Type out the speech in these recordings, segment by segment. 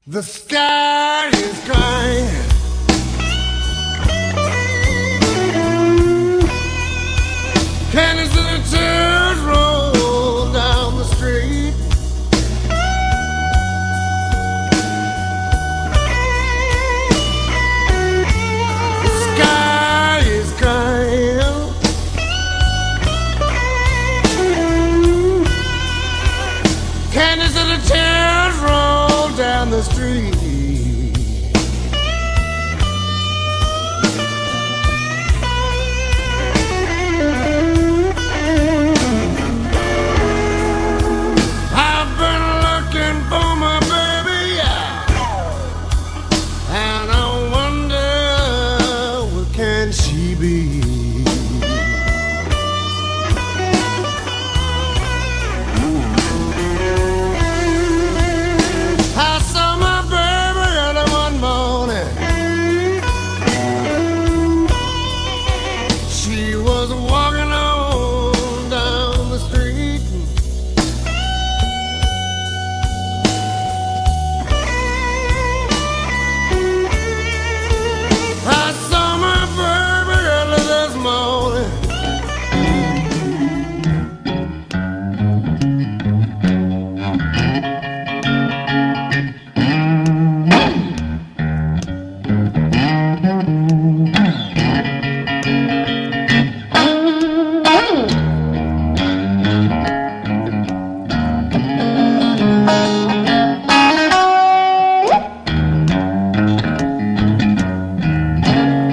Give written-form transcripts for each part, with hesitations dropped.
The sky is crying. Canyons and tears roll down the street. The sky is crying. Canyons and tears roll down the street. I've been looking for my baby, and I wonder where can she be? I saw my baby early one morning. She was walking on down the street. I saw my baby early this morning.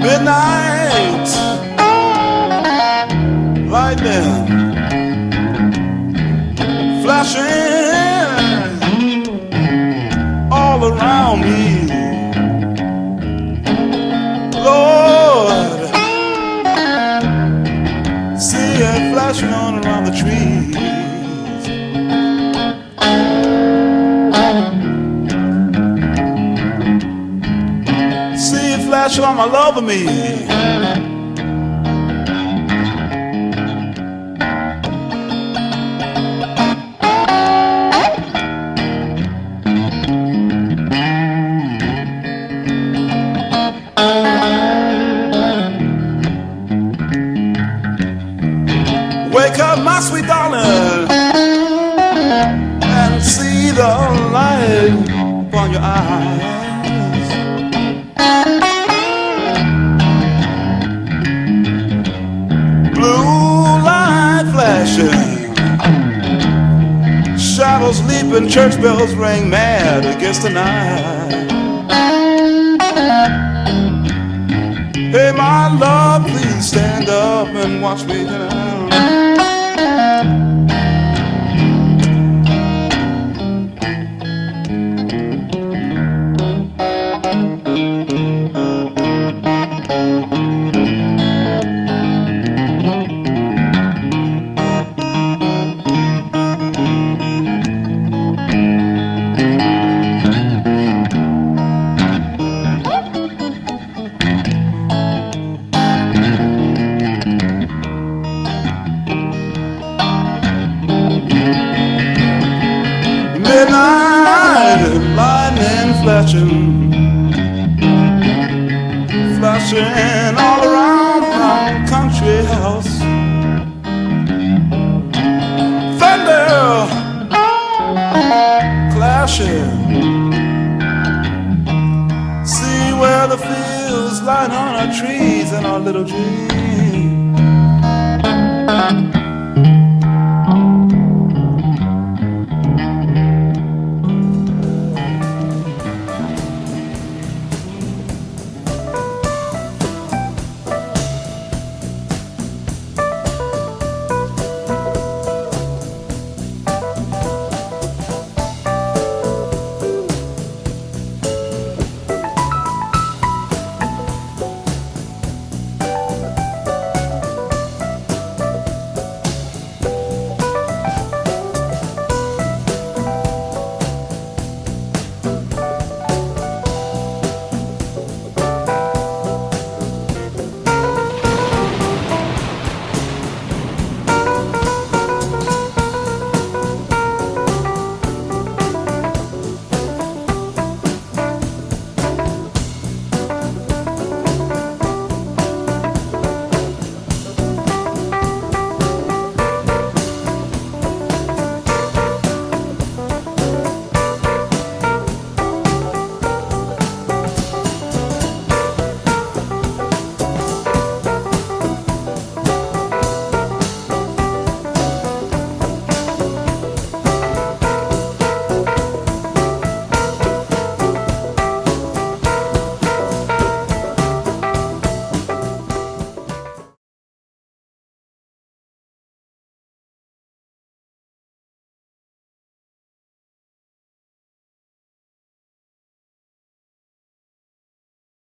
Midnight lightning flashing all around me. Lord, see it flashing all around the trees. See it flash on my love of me. Wake up, my sweet darling, and see the light upon your eyes. Blue light flashing, shadows leaping, church bells ring mad against the night. Hey, my love, please stand up and watch me tonight. Midnight lightning flashing, flashing all around my country house. Thunder clashing, see where the fields line on our trees and our little dreams.